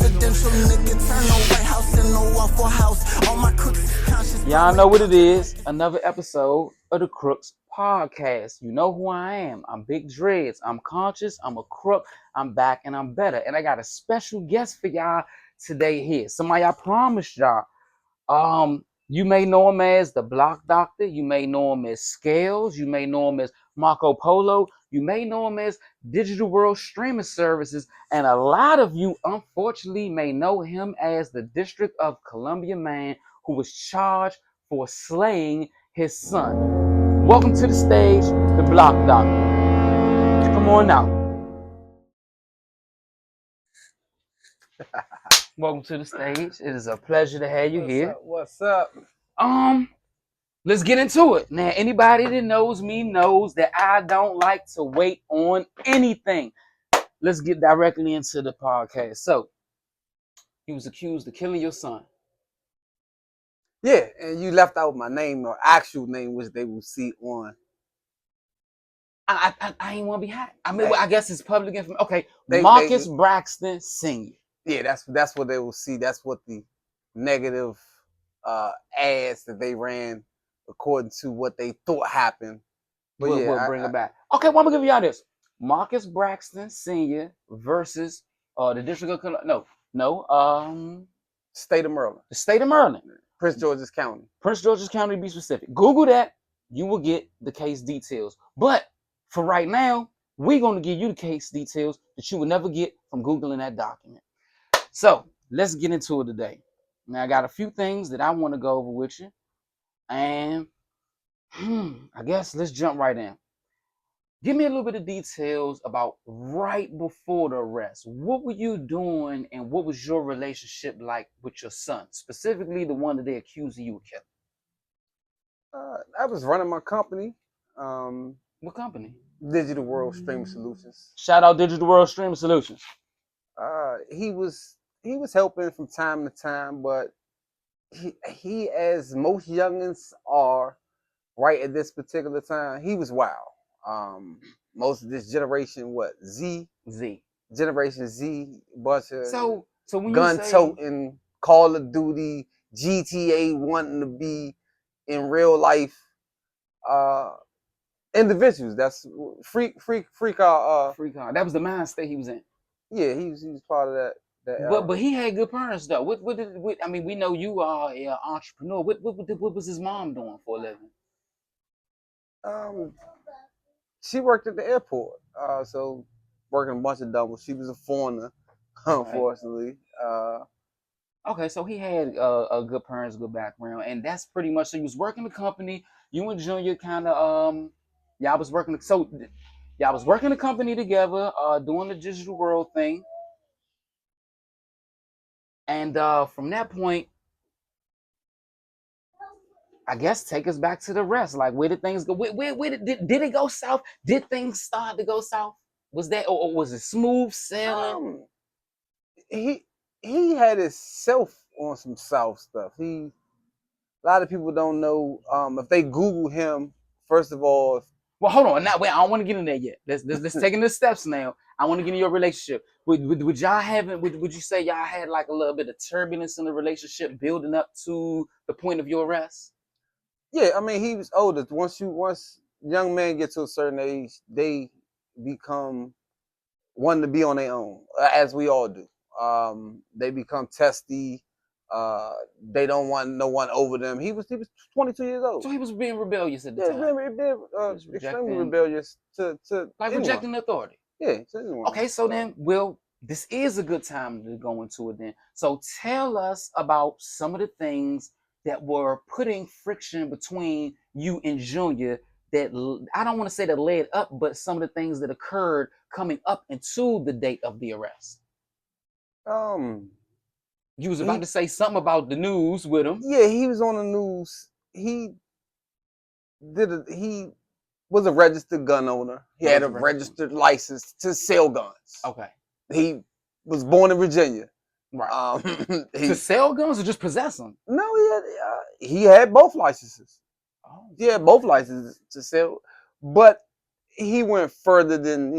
presidential nigga, turn no White House into a Waffle House. All my crooks is conscious. Y'all know what it is. Another episode of the Crooks Podcast. You know who I am. I'm Big Dreads. I'm conscious. I'm a crook. I'm back and I'm better. And I got a special guest for y'all today here. Somebody I promised y'all. You may know him as the Block Doctor. You may know him as Scales. You may know him as Marco Polo. You may know him as Digital World Streaming Services. And a lot of you, unfortunately, may know him as the District of Columbia man who was charged for slaying his son. Welcome to the stage, the Block Doctor. Come on out. Welcome to the stage. It is a pleasure to have you here. What's up? Let's get into it. Now, anybody that knows me knows that I don't like to wait on anything. Let's get directly into the podcast. So, he was accused of killing your son. Yeah, and you left out my name or actual name, which they will see on. I ain't want to be hot. I mean, I guess it's public information. Okay, They- Marcus Braxton Sr. Yeah, that's what they will see. That's what the negative ads that they ran according to what they thought happened. But We'll bring it back. Okay, well, I'm gonna give y'all this: Marcus Braxton Sr. versus the District of Columbia. State of Maryland, The state of Maryland, Prince George's County. Prince George's County, to be specific. Google that, you will get the case details. But for right now, we're gonna give you the case details that you would never get from Googling that document. So let's get into it today. Now I got a few things that I want to go over with you, and I guess let's jump right in. Give me a little bit of details about right before the arrest. What were you doing, and what was your relationship like with your son, specifically the one that they accused you of killing? I was running my company, What company? Digital World Streaming Solutions. Shout out Digital World Streaming Solutions. He was helping from time to time, but he as most youngins are right at this particular time, he was wild. Most of this generation, Generation Z, bunch of So when gun you say, toting, Call of Duty, GTA wanting to be in real life individuals. That's freak that was the mind state he was in. Yeah, he was part of that. But he had good parents though. I mean, we know you are an entrepreneur. What was his mom doing for a living? She worked at the airport, so working a bunch of doubles. She was a foreigner, unfortunately. Okay, so he had a good parents, good background, and that's pretty much. So he was working the company. You and Junior kind of y'all was working. So y'all was working the company together, doing the digital world thing. And from that point, I guess take us back to the rest. Like, where did things go? Where did it go south? Did things start to go south? Was that, or was it smooth sailing? He had himself on some south stuff. A lot of people don't know. If they Google him, first of all. Well, hold on. Now, wait. I don't want to get in there yet. Let's taking the steps now. I want to get in your relationship. Would y'all having? Would you say y'all had like a little bit of turbulence in the relationship building up to the point of your arrest? Yeah, I mean he was older. Once young men get to a certain age, they become wanting to be on their own, as we all do. They become testy. They don't want no one over them. He was 22 years old. So he was being rebellious at the time. Extremely rebellious to like anyone. Rejecting the authority. Yeah. To anyone. Okay, so then, this is a good time to go into it then. So tell us about some of the things that were putting friction between you and Junior that, I don't want to say that led up, but some of the things that occurred coming up into the date of the arrest. You was about to say something about the news with him. Yeah, he was on the news. He was a registered gun owner. He had a registered license to sell guns. Okay. He was born in Virginia. Right. To sell guns or just possess them? No, he had both licenses. Oh. He had both licenses to sell, but he went further than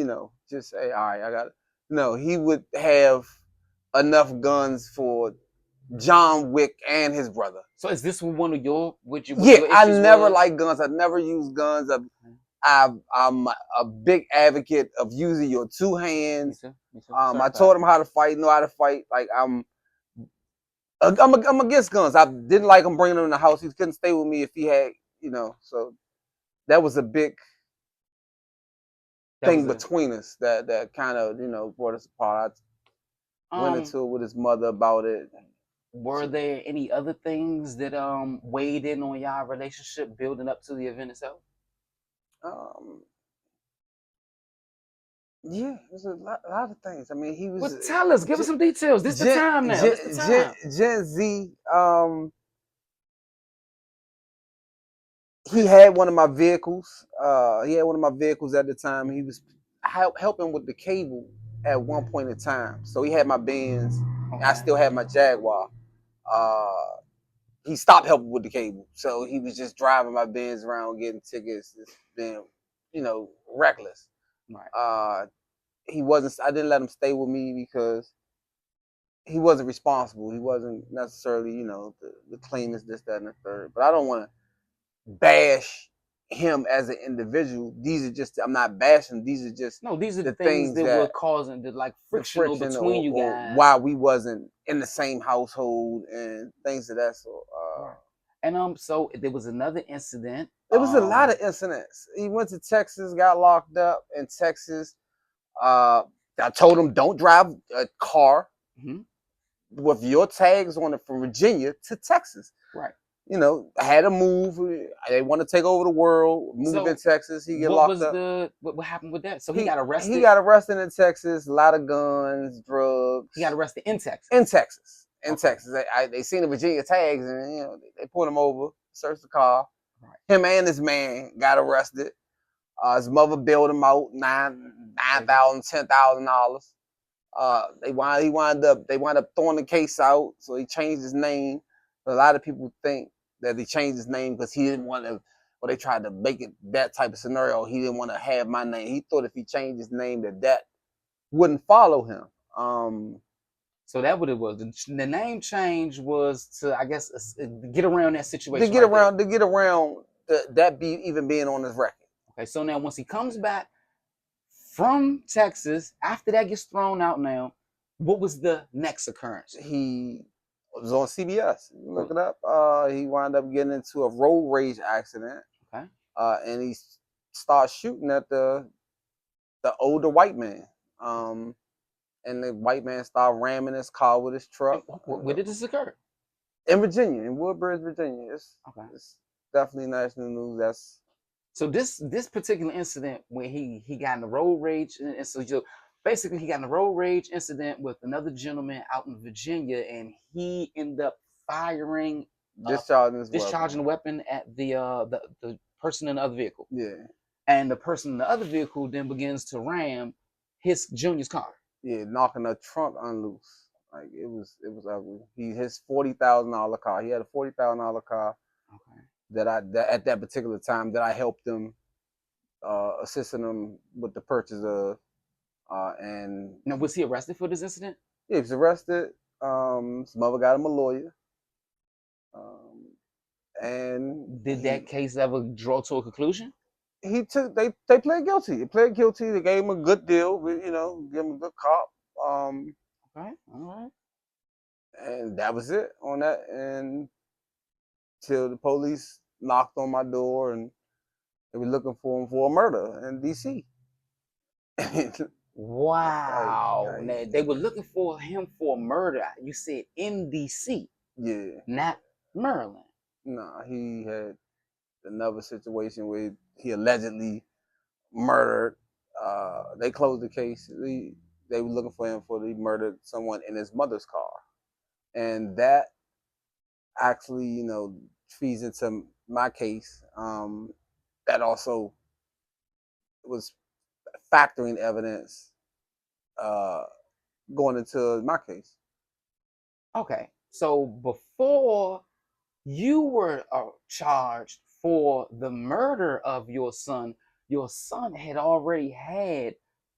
just say, all right, I got it. No, he would have enough guns for John Wick and his brother. So is this one of your what your I issues never was? liked guns. I never used guns. I'm a big advocate of using your two hands. Me too. Me too. I taught him how to fight, know how to fight. Like I'm against guns. I didn't like him bringing them in the house. He couldn't stay with me if he had, So that was a big thing between us that kind of brought us apart. I went into it with his mother about it. Were there any other things that weighed in on y'all relationship building up to the event itself? Yeah, there's a lot of things. I mean, he was. Well, tell us, give us some details. This the time now. This the time. Gen Z. He had one of my vehicles. He had one of my vehicles at the time. He was helping with the cable at one point in time. So he had my Benz. Okay. I still had my Jaguar. He stopped helping with the cable, so he was just driving my Benz around, getting tickets, just being, reckless. Right. He wasn't. I didn't let him stay with me because he wasn't responsible. He wasn't necessarily, the cleanest, this, that, and the third. But I don't want to bash him as an individual. These are just. I'm not bashing. These are just. No, these are the things that were causing the friction between you guys. Or why we wasn't in the same household and things of that sort. Right. And so there was another incident. There was a lot of incidents. He went to Texas, got locked up in Texas. I told him don't drive a car with your tags on it from Virginia to Texas. Right. I had to move. They want to take over the world. Move in Texas. He get locked up. What happened with that? So he got arrested. He got arrested in Texas. A lot of guns, drugs. He got arrested in Texas. In Texas. They seen the Virginia tags and they pulled him over, searched the car. Right. Him and his man got arrested. His mother bailed him out $9,000, $10,000. They wound up throwing the case out, so he changed his name. But a lot of people think that he changed his name because he didn't want to. Well, they tried to make it that type of scenario. He didn't want to have my name. He thought if he changed his name, that wouldn't follow him. So that what it was. The name change was to, I guess, get around that situation. To get around that even being on his record. Okay, so now once he comes back from Texas, after that gets thrown out now, what was the next occurrence? He was on CBS. Look it up. He wound up getting into a road rage accident. Okay. And he started shooting at the older white man. And the white man started ramming his car with his truck. Where did this occur? In Virginia, in Woodbridge, Virginia. It's definitely national news. So this particular incident where he got in the road rage, and so basically he got in a road rage incident with another gentleman out in Virginia, and he ended up firing, discharging a weapon at the person in the other vehicle. Yeah. And the person in the other vehicle then begins to ram his junior's car. Yeah, knocking the trunk unloose. Like it was ugly. His $40,000 car. He had a $40,000 car. Okay. That at that particular time that I helped him, assisting him with the purchase of, and now was he arrested for this incident? Yeah, he was arrested. His mother got him a lawyer. And did that case ever draw to a conclusion? They pled guilty. They pled guilty. They gave him a good deal. Give him a good cop. Okay, all right. And that was it on that. And till the police knocked on my door and they were looking for him for a murder in DC. Wow. Now, they were looking for him for a murder. You said in DC. Yeah. Not Maryland. No, he had another situation where he allegedly murdered. They closed the case. They were looking for him he murdered someone in his mother's car. And that actually, feeds into my case. That also was factoring evidence going into my case. Okay, so before you were charged for the murder of your son had already had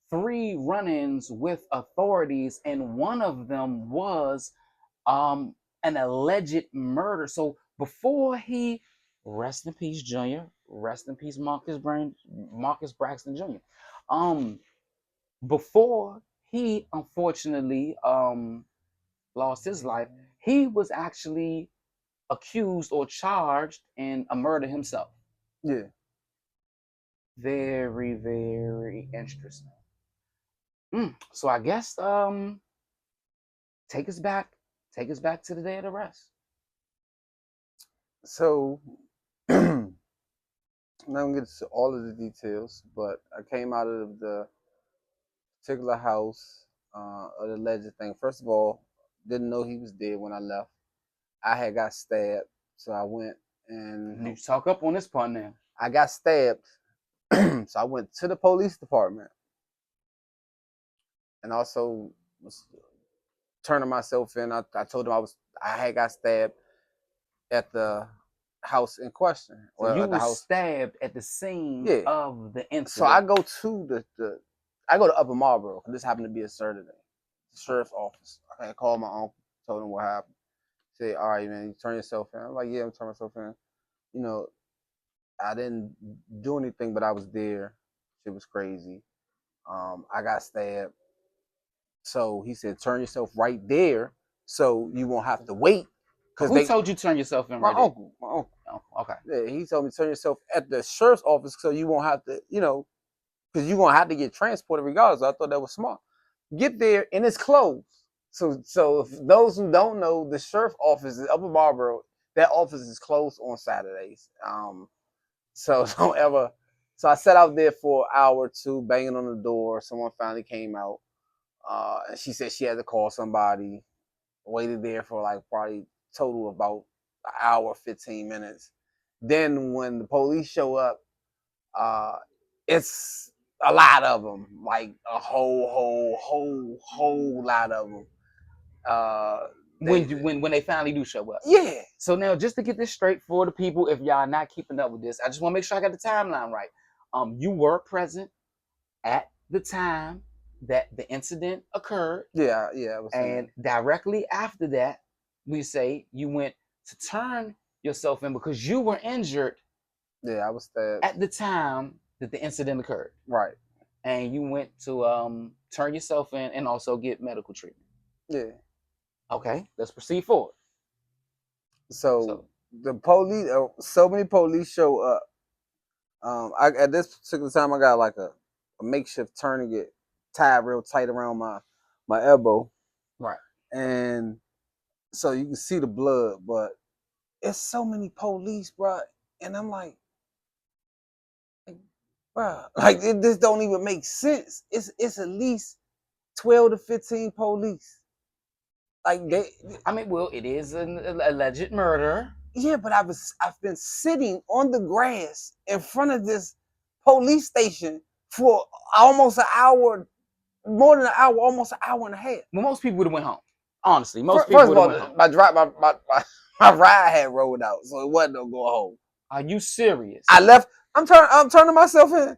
3 run-ins with authorities, and one of them was an alleged murder. So before he, rest in peace, Junior, rest in peace, Marcus Braxton Jr. Before he unfortunately lost his life, he was actually accused or charged in a murder himself. Yeah. Very, very interesting. So I guess take us back to the day of the arrest. So I'm not gonna get into all of the details, but I came out of the particular house of the alleged thing. First of all, didn't know he was dead when I left. I had got stabbed, so I went and You talk up on this part now. I got stabbed. So I went to the police department and also was turning myself in. I told them I had got stabbed at the house in question. So you At the were house. stabbed at the scene Yeah. of the incident. So I go to I go to Upper Marlboro because this happened to be a Saturday. The sheriff's office. I called my uncle, told him what happened. Say, all right, man, you turn yourself in. I'm like, yeah, I'm turning myself in. You know, I didn't do anything, but I was there. Shit was crazy. I got stabbed. So he said, turn yourself right there so you won't have to wait. Who told you to turn yourself in? My uncle. Oh, okay. Yeah, he told me turn yourself at the sheriff's office so you won't have to, because you're going to have to get transported regardless. I thought that was smart. Get there and it's closed. So if those who don't know, the sheriff's office is Upper Marlboro. That office is closed on Saturdays. So don't ever. So I sat out there for an hour or two, banging on the door. Someone finally came out. And she said she had to call somebody. Waited there for like probably total about an hour, 15 minutes. Then when the police show up, it's a lot of them, like a whole lot of them. When they finally do show up. Yeah. So now, just to get this straight for the people, if y'all not keeping up with this, I just want to make sure I got the timeline right. You were present at the time that the incident occurred. Yeah. And directly after that, we say you went to turn yourself in because you were injured. Yeah, I was stabbed at the time that the incident occurred. Right. And you went to turn yourself in and also get medical treatment. Yeah. Okay, let's proceed forward. So the police, so many police show up. At this particular time, I got like a makeshift tourniquet tied real tight around my elbow. Right. And so you can see the blood, but it's so many police, bro. And I'm like, bro, like this don't even make sense. It's at least 12 to 15 police. Like well, it is an alleged murder. Yeah, but I've been sitting on the grass in front of this police station for almost an hour, more than an hour, almost an hour and a half. Well, most people would have went home. Honestly, most people would have went home. My ride had rolled out, so it wasn't no go home. Are you serious? I left. I'm turning myself in.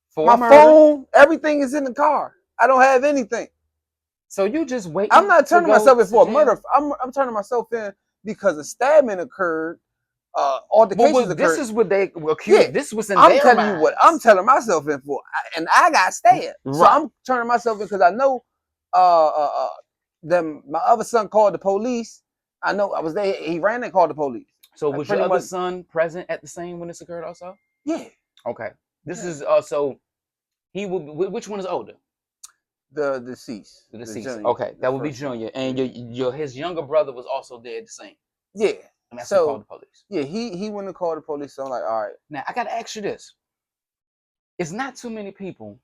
For my murder? Phone, everything is in the car. I don't have anything. So you just wait. I'm not turning myself in for a murder. I'm turning myself in because a stabbing occurred. Altercations occurred. This is what they were accused. Yeah. This was in I'm their telling minds. you what I'm telling myself in for, and I got stabbed. Right. So I'm turning myself in because I know. Then my other son called the police. I know I was there. He ran and called the police. So was your other son present at the scene when this occurred also? Yeah. Okay. This is so he will. Which one is older? The deceased. The deceased. Okay, that would be Junior, and his younger brother was also there at the scene. Yeah. And that's who called the police. Yeah, he went and called the police. So I'm like, all right. Now I gotta ask you this: it's not too many people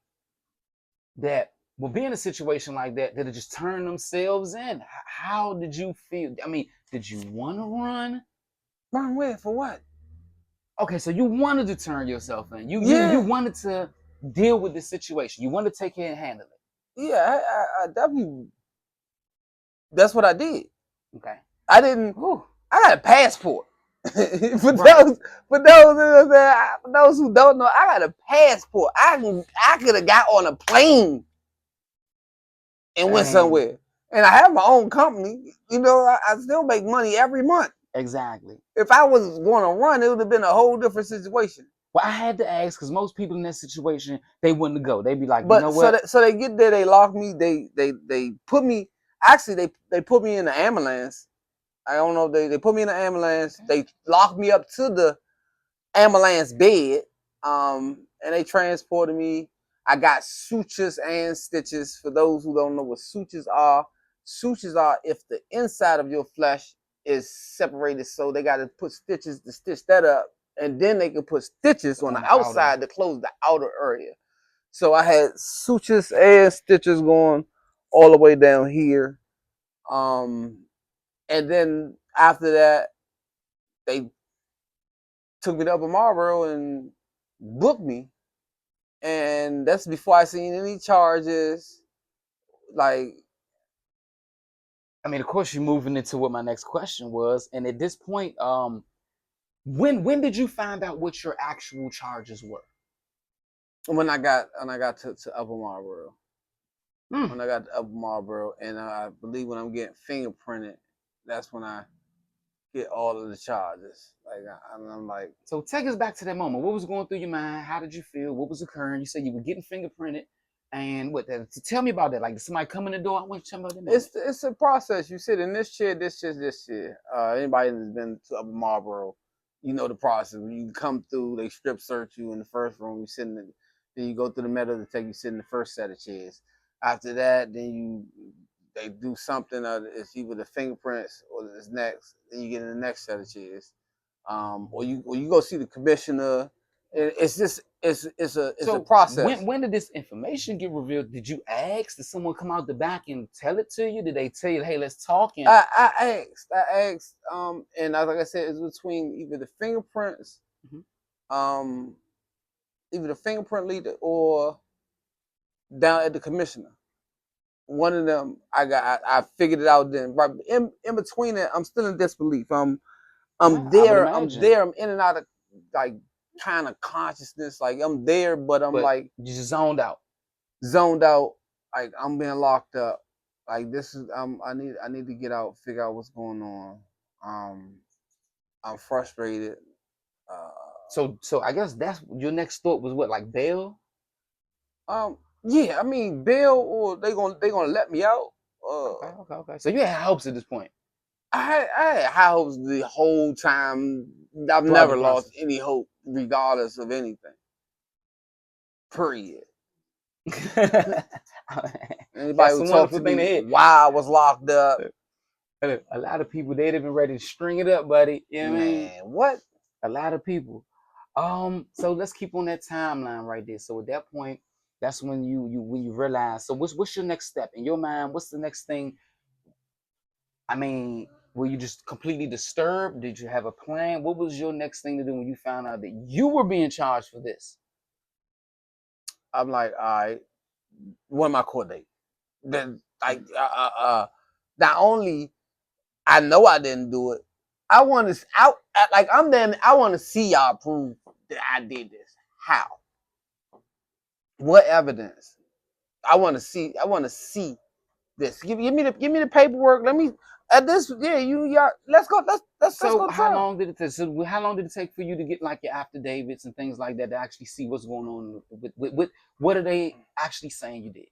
that will be in a situation like that that'll just turn themselves in. How did you feel? I mean, did you want to run? Run where? For what? Okay, so you wanted to turn yourself in. You wanted to deal with this situation. You wanted to take care and handle it. Yeah, I definitely. That's what I did. Okay. I didn't. I got a passport. for those who don't know, I got a passport. I could have got on a plane and went Dang. somewhere. And I have my own company. You know, I still make money every month. Exactly. If I was going to run, it would have been a whole different situation. Well, I had to ask because most people in that situation, they wouldn't go. They'd be like, you But know what? so they get there, they lock me, they put me. Actually, they put me in the ambulance. I don't know. They put me in the ambulance. They locked me up to the ambulance bed. And they transported me. I got sutures and stitches. For those who don't know what sutures are if the inside of your flesh is separated, so they got to put stitches to stitch that up, and then they can put stitches on the outside to close the outer area. So I had sutures and stitches going all the way down here. And then after that, they took me to Upper Marlboro and booked me. And that's before I seen any charges. Like, I mean, of course, you're moving into what my next question was. And at this point, when did you find out what your actual charges were? when I got to Upper Marlboro. When I got to Upper Marlboro, and I believe when I'm getting fingerprinted, that's when I get all of the charges. Like, I'm like, so take us back to that moment. What was going through your mind? How did you feel? What was occurring? You said you were getting fingerprinted, and what? So tell me about that. Like, did somebody come in the door? I want you to tell me about that. It's a process. You sit in this chair, this chair, this chair. Anybody that's been to Upper Marlboro, you know the process. When you come through, they strip search you in the first room. You sit in the, then you go through the metal detector. You sit in the first set of chairs. After that, then they do something. It's either the fingerprints or it's next. Then you get in the next set of chairs, or you go see the commissioner. It's just it's a process. When did this information get revealed? Did you ask? Did someone come out the back and tell it to you? Did they tell you, hey, let's talk? And I asked, and like I said, it's between either the fingerprints, either the fingerprint leader or down at the commissioner. One of them, I figured it out then. Right in between it, I'm still in disbelief. I'm there. I'm in and out of like kind of consciousness. Like I'm there, but I'm like you just zoned out. Like I'm being locked up. Like this is I need to get out, figure out what's going on. I'm frustrated. So I guess that's your next thought was what, like bail? Yeah, I mean bail, or they gonna let me out. Okay. So you had hopes at this point. I had high hopes the whole time. I've never lost any hope, regardless of anything. Period. Anybody who talked to me while I was locked up. A lot of people, they'd have been ready to string it up, buddy. You know what I mean? What? A lot of people. So let's keep on that timeline right there. So at that point, that's when you realize. So what's your next step in your mind? What's the next thing? I mean, were you just completely disturbed? Did you have a plan? What was your next thing to do when you found out that you were being charged for this? I'm like, all right, when my court date? Then like not only I know I didn't do it, I want to out like I'm then I want to see y'all prove that I did this. How? What evidence? I want to see this. Give me the paperwork. Let me at this. Yeah, y'all. Let's go. Let's go. How long did it take? So how long did it take for you to get like your affidavits and things like that to actually see what's going on with what are they actually saying you did?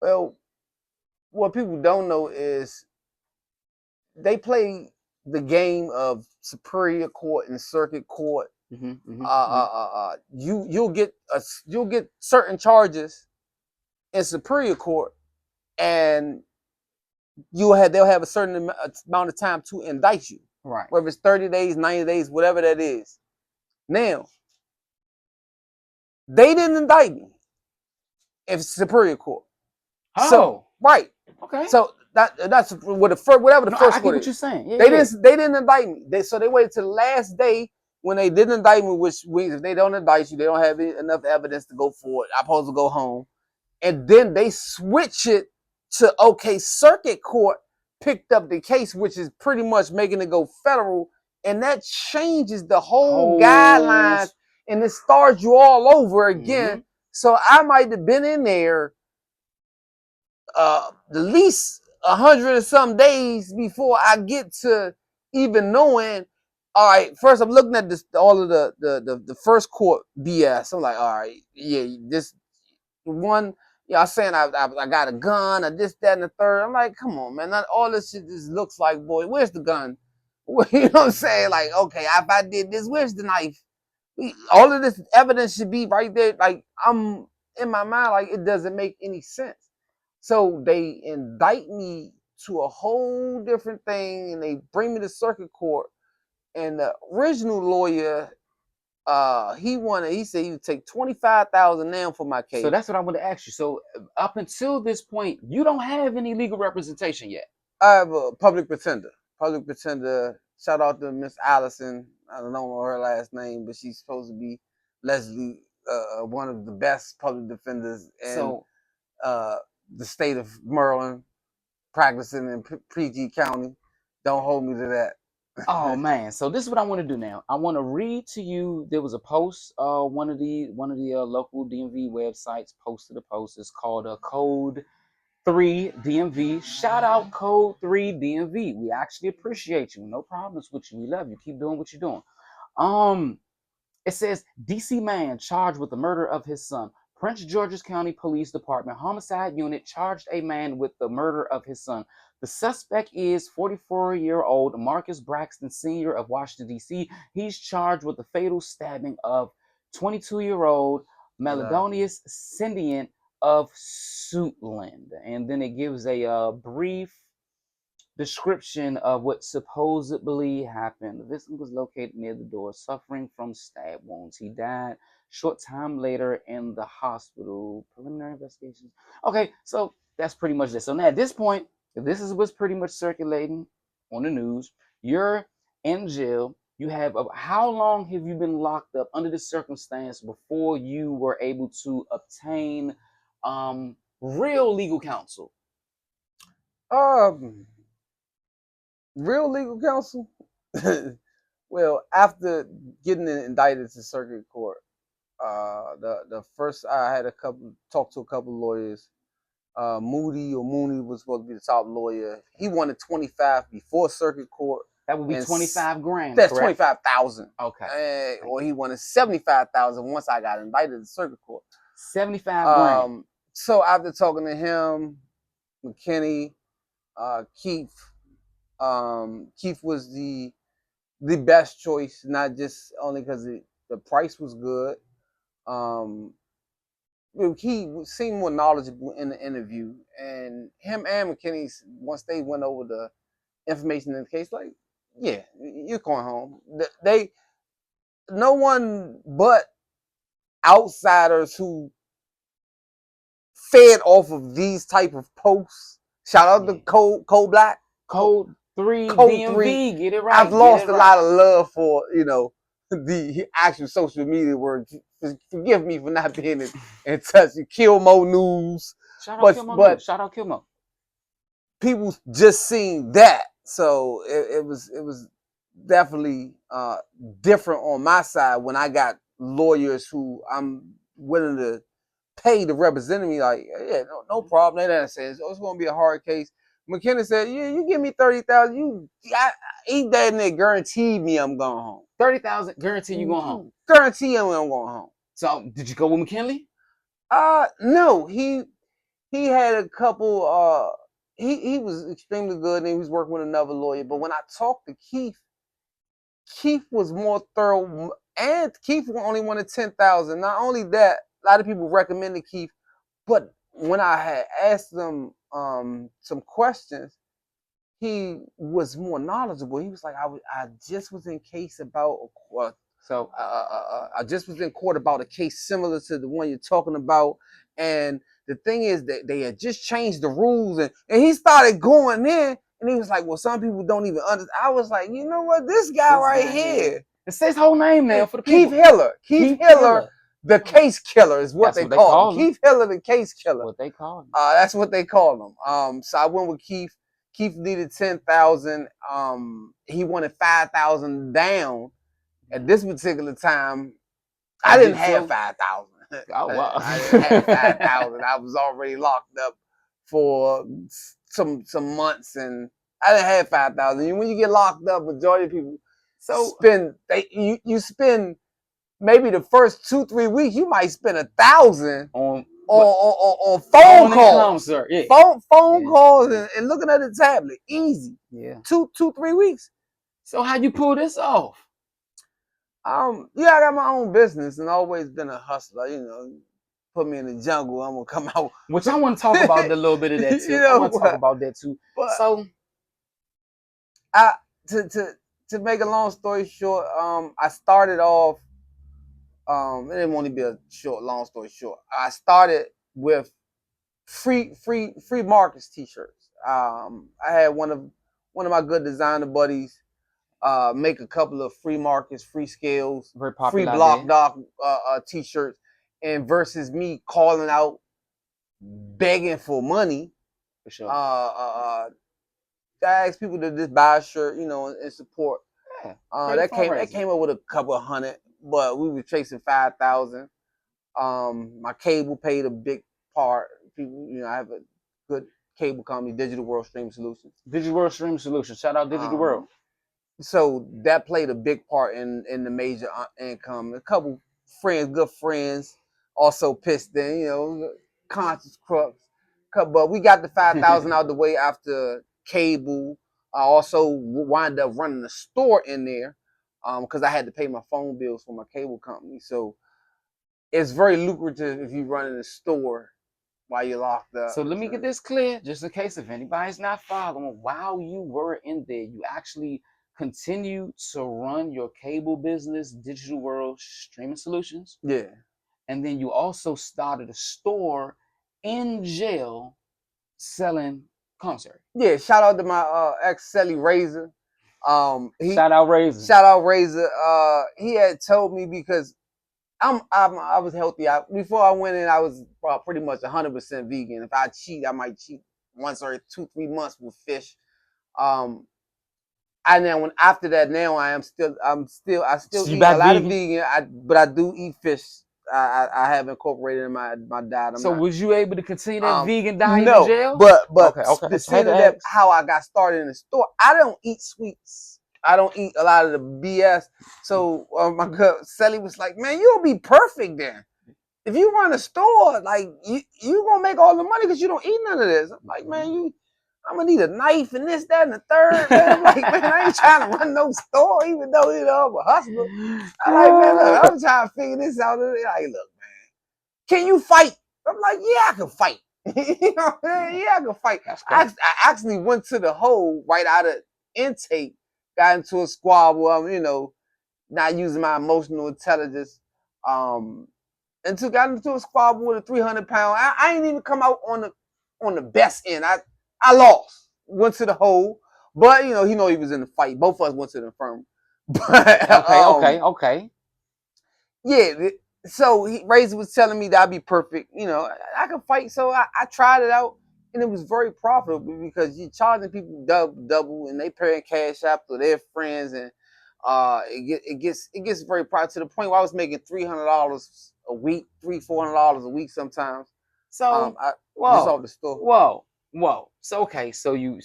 Well, what people don't know is they play the game of superior court and circuit court. You'll get certain charges in superior court, and they'll have a certain amount of time to indict you. Right. Whether it's 30 days, 90 days, whatever that is. Now, they didn't indict me if it's superior court. Oh. So, right. Okay. So that's whatever the first I get what you're saying. Yeah, they didn't indict me. They waited till the last day when they didn't indict me, which means if they don't indict you, they don't have enough evidence to go for it. I'm supposed to go home. And then they switch it to, okay, circuit court picked up the case, which is pretty much making it go federal and that changes the whole guidelines, and it starts you all over again. Mhm. So I might have been in there the least 100 and some days before I get to even knowing. All right, first I'm looking at this, all of the first court BS. I'm like, all right, yeah, this one, yeah, I'm saying I got a gun or this, that, and the third. I'm like, come on, man, not all this shit just looks like, boy, where's the gun? You know what I'm saying? Like, okay, if I did this, where's the knife? All of this evidence should be right there. Like, I'm in my mind, like, it doesn't make any sense. So they indict me to a whole different thing, and they bring me to circuit court. And the original lawyer, he said he would take 25,000 now for my case. So that's what I want to ask you. So up until this point, you don't have any legal representation yet. I have a public pretender. Public pretender. Shout out to Miss Allison. I don't know her last name, but she's supposed to be Leslie, one of the best public defenders in the state of Maryland, practicing in PG County. Don't hold me to that. Oh man, so this is what I want to do now. I want to read to you. There was a post. One of the local DMV websites posted a post. It's called Code 3 DMV. Shout out Code 3 DMV. We actually appreciate you. No problems with you. We love you. Keep doing what you're doing. It says DC man charged with the murder of his son. Prince George's County Police Department Homicide Unit charged a man with the murder of his son. The suspect is 44-year-old Marcus Braxton Sr. of Washington, D.C. He's charged with the fatal stabbing of 22-year-old Melodonius Scindian of Suitland. And then it gives a brief description of what supposedly happened. The victim was located near the door, suffering from stab wounds. He died short time later in the hospital. Preliminary investigations. Okay, so that's pretty much this. So now at this point, this is what's pretty much circulating on the news. You're in jail. You have how long have you been locked up under this circumstance before you were able to obtain real legal counsel? Real legal counsel? Well, after getting indicted to circuit court, the first I had talked to a couple lawyers. Mooney was supposed to be the top lawyer. He wanted 25 before circuit court. That would be 25 grand. That's 25,000. Okay. Or he wanted 75,000 once I got indicted to circuit court. 75 grand. So after talking to him, McKinney, Keith, Keith was the best choice, not just only because the price was good. He seemed more knowledgeable in the interview, and him and McKinney, once they went over the information in the case, like, yeah, you're going home. No one but outsiders who fed off of these type of posts. Shout out to Code Black. Code 3 DMV. Get it right. I've lost a lot of love for, the actual social media word. Forgive me for not being in touch. Kilmo News. Shout out Kilmo. People just seen that. So it was definitely different on my side when I got lawyers who I'm willing to pay to represent me. Like, yeah, no problem. They says, it's going to be a hard case. McKenna said, yeah, you give me 30,000, he damn near guaranteed me I'm going home. 30,000 guarantee you going home. Guarantee I'm going home. So did you go with McKinley? No. He had a couple. He was extremely good, and he was working with another lawyer. But when I talked to Keith was more thorough, and Keith only wanted 10,000. Not only that, a lot of people recommended Keith, but when I had asked them some questions, he was more knowledgeable. He was like, I just was in case about I just was in court about a case similar to the one you're talking about, and the thing is that they had just changed the rules, and he started going in, and he was like, well, some people don't even understand. I was like, you know what, this guy here. It says whole name now for the Keith people. Keith Hiller. The case killer is what they call him. Keith Hiller, the case killer. What they call him. That's what they call him. So I went with Keith. Keith needed 10,000. He wanted 5,000 down. At this particular time, I didn't have 5,000. Oh wow! I didn't have 5,000. I was already locked up for some months, and I didn't have 5,000. When you get locked up, majority of people you spend maybe the first 2-3 weeks. You might spend 1,000 on phone calls, sir. Yeah. phone calls, and looking at the tablet. Easy. Yeah. 2-3 weeks. So how you pull this off? Yeah, I got my own business and always been a hustler. Put me in the jungle, I'm gonna come out. Which I want to talk about a little bit of that too. I want to talk about that too. But so, to make a long story short, I started off. It didn't want to be a long story short. I started with free markets t-shirts. I had one of my good designer buddies make a couple of free markets, free scales, free block doc t-shirts, and versus me calling out begging for money, for sure. I asked people to just buy a shirt, and support. Yeah, that came up with a couple of hundred, but we were chasing 5,000. My cable paid a big part. People, I have a good cable company, Digital World Streaming Solutions. Digital World Streaming Solutions. Shout out Digital World. So that played a big part in the major income. A couple good friends, also pissed in, conscious crooks. But we got the 5,000 out the way after cable. I also wound up running a store in there because I had to pay my phone bills for my cable company. So it's very lucrative if you run in a store while you're locked up. So let me get this clear, just in case if anybody's not following. While you were in there, you actually continued to run your cable business, Digital World Streaming Solutions. Yeah. And then you also started a store in jail selling commissary. Yeah, shout out to my ex Celly Razor. Shout out Razor. Shout out Razor. He had told me because I was healthy. Before I went in, I was pretty much 100% vegan. If I cheat, I might cheat once every 2-3 months with fish. After that, now I still eat a lot of vegan. But I do eat fish. I have incorporated in my diet. So was you able to continue that vegan diet in jail? But okay. that how I got started in the store. I don't eat sweets. I don't eat a lot of the BS. So my girl Sally was like, "Man, you'll be perfect then. If you run a store, like you gonna make all the money because you don't eat none of this." I'm like, "Man, I'm gonna need a knife and this, that, and the third." Man, I'm like, "Man, I ain't trying to run no store, even though I'm a hustler." I'm like, "Man, look, I'm trying to figure this out." They're like, "Look, man, can you fight?" I'm like, "Yeah, I can fight." You know what I'm saying? Yeah, I can fight. I actually went to the hole right out of intake, got into a squabble. Not using my emotional intelligence. Got into a squabble with a 300-pound. I ain't even come out on the best end. I lost. Went to the hole, but he was in the fight. Both of us went to the infirmary. But, okay. Yeah. So Razor was telling me that I'd be perfect. I could fight. So I tried it out, and it was very profitable because you're charging people double, and they paying cash out to their friends, and it gets very profitable to the point where I was making $300 a week, $400 a week sometimes. So just off the store. Whoa. So okay, so you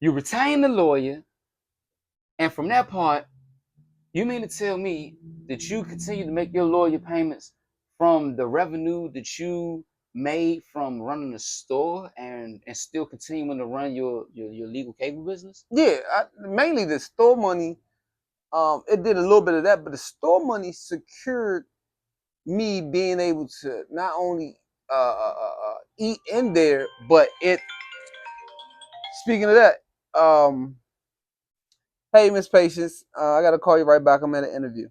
retain the lawyer, and from that part, you mean to tell me that you continue to make your lawyer payments from the revenue that you made from running the store and still continuing to run your legal cable business? Yeah, mainly the store money. It did a little bit of that, but the store money secured me being able to not only eat in there, but it. Speaking of that, hey, Miss Patience, I gotta call you right back. I'm at an interview.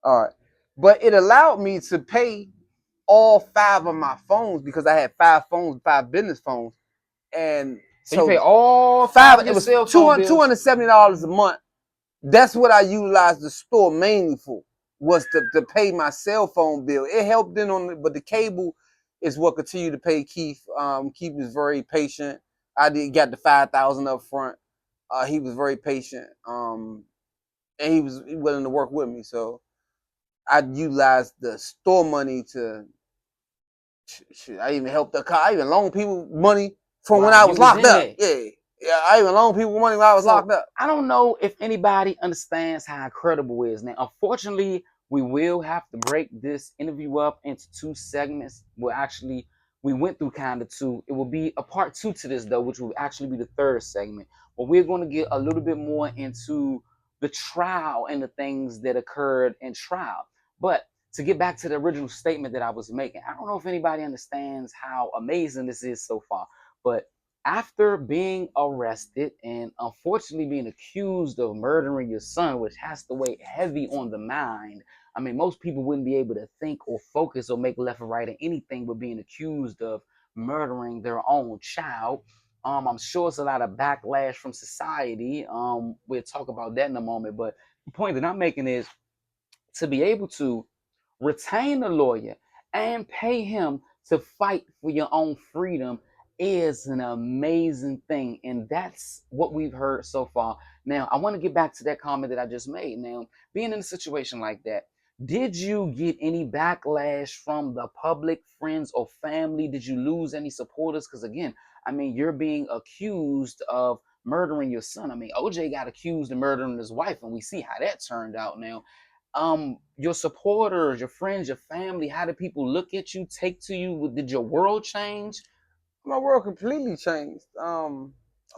All right, but it allowed me to pay all 5 of my phones because I had 5 phones, 5 business phones, and so you pay all 5 of your cell phone bills? $270 a month. That's what I utilized the store mainly for, was to pay my cell phone bill. It helped but the cable, is what continued to pay Keith. Keith was very patient. I did got the 5,000 up front. He was very patient, and he was willing to work with me. So I utilized the store money to. I even helped the car. I even loaned people money from when Wow, I you was was locked in up. there. Yeah. I even loaned people money when I was locked up. I don't know if anybody understands how incredible it is. Now, unfortunately, we will have to break this interview up into 2 segments. We went through kind of two. It will be a part 2 to this, though, which will actually be the 3rd segment. But we're going to get a little bit more into the trial and the things that occurred in trial. But to get back to the original statement that I was making, I don't know if anybody understands how amazing this is so far, but after being arrested and unfortunately being accused of murdering your son, which has to weigh heavy on the mind. I mean, most people wouldn't be able to think or focus or make left or right in anything but being accused of murdering their own child. I'm sure it's a lot of backlash from society. We'll talk about that in a moment. But the point that I'm making is to be able to retain a lawyer and pay him to fight for your own freedom is an amazing thing. And that's what we've heard so far. Now, I want to get back to that comment that I just made. Now, being in a situation like that, did you get any backlash from the public, friends, or family? Did you lose any supporters? Because again, I mean, you're being accused of murdering your son. I mean, OJ got accused of murdering his wife, and we see how that turned out now. Your supporters, your friends, your family, how did people look at you, take to you? Did your world change? My world completely changed. I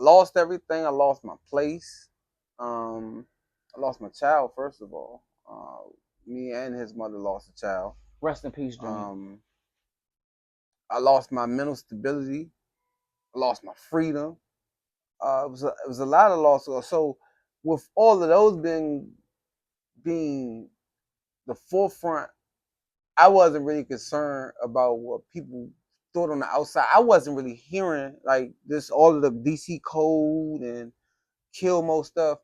lost everything. I lost my place. I lost my child, first of all. Me and his mother lost a child. Rest in peace, Junior. I lost my mental stability. I lost my freedom. It was a lot of loss. So with all of those being the forefront, I wasn't really concerned about what people thought on the outside. I wasn't really hearing like this all of the DC code and kill most stuff.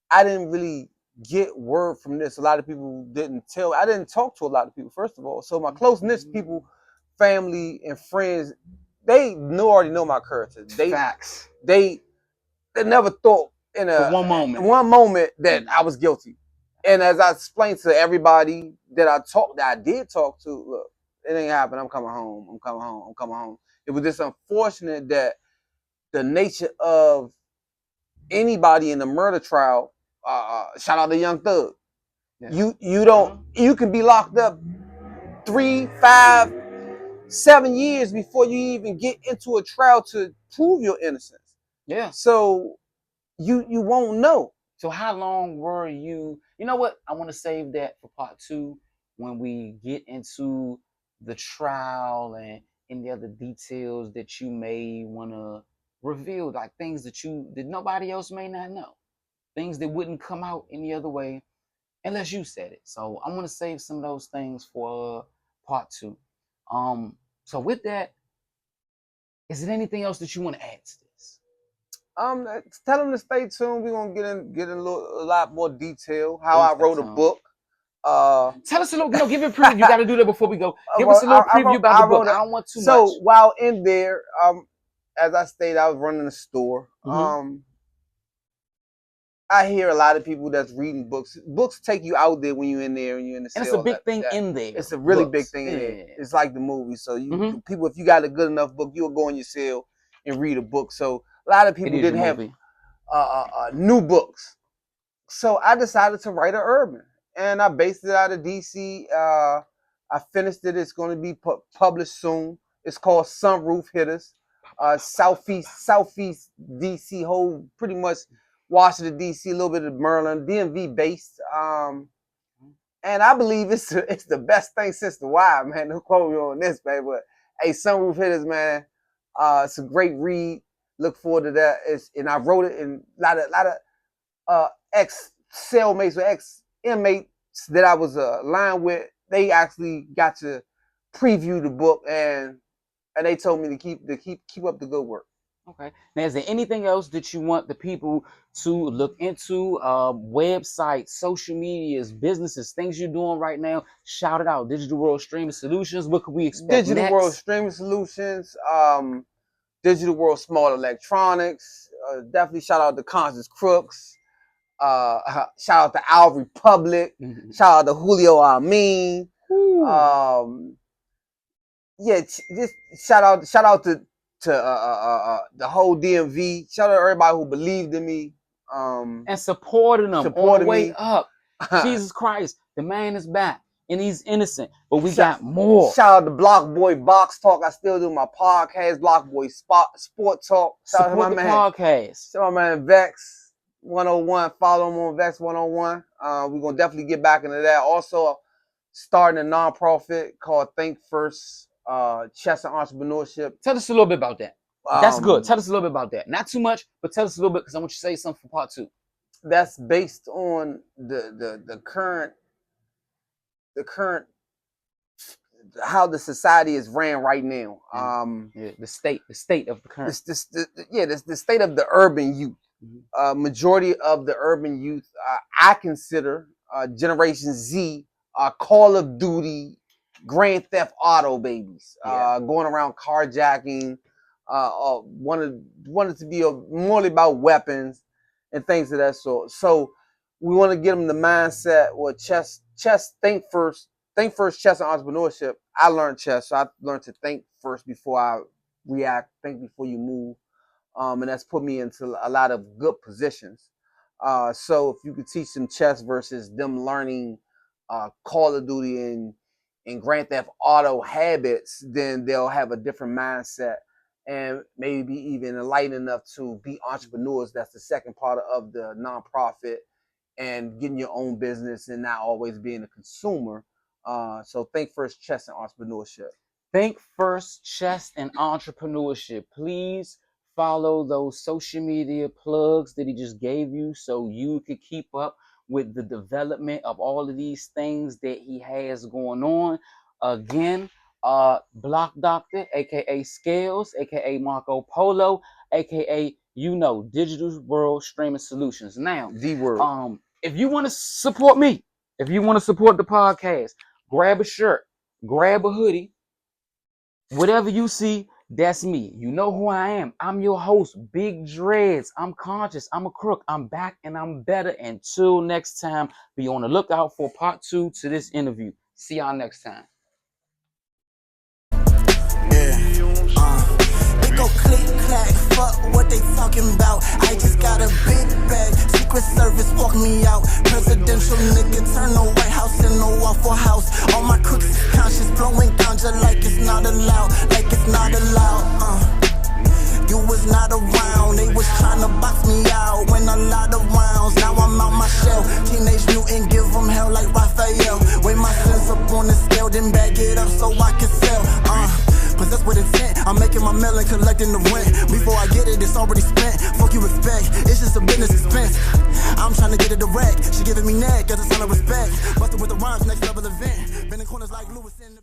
I didn't really get word from this. A lot of people didn't tell. I didn't talk to a lot of people, first of all. So my close knit people, family and friends, they already know my character. Facts. They never thought in For one moment. one moment that I was guilty. And as I explained to everybody that I did talk to, look, it ain't happened. I'm coming home. I'm coming home. I'm coming home. It was just unfortunate that the nature of anybody in the murder trial, shout out to Young Thug. Yeah. You can be locked up 3, 5, 7 years before you even get into a trial to prove your innocence. Yeah. So you won't know. So how long were you? You know what? I want to save that for part 2 when we get into the trial and any other details that you may want to reveal, like things that nobody else may not know, things that wouldn't come out any other way unless you said it. So I'm gonna save some of those things for part 2. So with that, is there anything else that you want to add to this? Tell them to stay tuned. We're gonna get in a lot more detail. How I wrote a book. Tell us a little, give it a preview. You got to do that before we go. Give us a little preview about the book. I don't want too much. So while in there, as I stated, I was running a store. I hear a lot of people that's reading books. Books take you out there when you're in there and you're in the cell. And it's a big thing in there. It's a really big thing in there. It's like the movie. So people, if you got a good enough book, you'll go in your cell and read a book. So a lot of people didn't have new books. So I decided to write an urban, and I based it out of DC. I finished it. It's going to be published soon. It's called Sunroof Hitters. Southeast DC, whole pretty much Washington DC, a little bit of Maryland, DMV based. And I believe it's the best thing since the Wild, man. Don't quote me on this, man. But hey, Sunroof Hitters, man. It's a great read. Look forward to that. And I wrote it in a lot of ex-cellmates or ex-inmates that I was aligned with. They actually got to preview the book, and they told me to keep up the good work. Okay. Now, is there anything else that you want the people to look into? Websites, social medias, businesses, things you're doing right now? Shout it out. Digital World Streaming Solutions. What can we expect Digital World next? Streaming Solutions, Digital World Small Electronics. Definitely shout out to Conscious Crooks. Shout out to Our Republic. Shout out to Julio Amin. Yeah, just shout out to the whole DMV. Shout out to everybody who believed in me. And supporting them on the way up. Jesus Christ, the man is back and he's innocent, but we got more. Shout out to Block Boy Box Talk. I still do my podcast, Block Boy Sport Talk. Shout Support out to my the man, podcast. shout out to my man Vex 101. Follow him on Vex 101. We're gonna definitely get back into that. Also, starting a nonprofit called Think First Chess and Entrepreneurship. Tell us a little bit about that. That's good. Tell us a little bit about that. Not too much, but tell us a little bit because I want you to say something for part 2. That's based on the current how the society is ran right now. The state of the current. The state of the urban youth. Majority of the urban youth, I consider Generation Z, Call of Duty, Grand Theft Auto babies, going around carjacking, wanted to be more about weapons and things of that sort. So we want to get them the mindset where chess, think first, chess and entrepreneurship. I learned chess, so I learned to think first before I react, think before you move. And that's put me into a lot of good positions. So if you could teach them chess versus them learning Call of Duty and Grand Theft Auto habits, then they'll have a different mindset and maybe even enlightened enough to be entrepreneurs. That's the second part of the nonprofit, and getting your own business and not always being a consumer. So think first, chess and entrepreneurship. Think First Chess and Entrepreneurship. Please follow those social media plugs that he just gave you so you could keep up with the development of all of these things that he has going on. Again, Block Doctor, aka Scales, aka Marco Polo, aka Digital World Streaming Solutions. Now, if you want to support me, if you want to support the podcast, grab a shirt, grab a hoodie, whatever you see, that's me. You know who I am. I'm your host, Big Dreads. I'm conscious. I'm a crook. I'm back and I'm better. Until next time, be on the lookout for part 2 to this interview. See y'all next time. They go click clack, fuck what they talking about. I just got a big bag, Secret Service walk me out. Presidential nigga turn the White House into a Waffle House. All my crooks is conscious, blowing ganja like it's not allowed, like it's not allowed. You was not around, they was trying to box me out. When a lot of rounds, now I'm out my shell. Teenage mutant, give them hell like Raphael. Weigh my sins up on the scale, then bag it up so I can sell. Possessed with intent, I'm making my mail and collecting the rent. Before I get it, it's already spent. Fuck you expect, it's just a business expense. I'm trying to get it direct, she giving me neck as a sign of respect. Busted with the rhymes, next level event. Been in corners like Lewis in the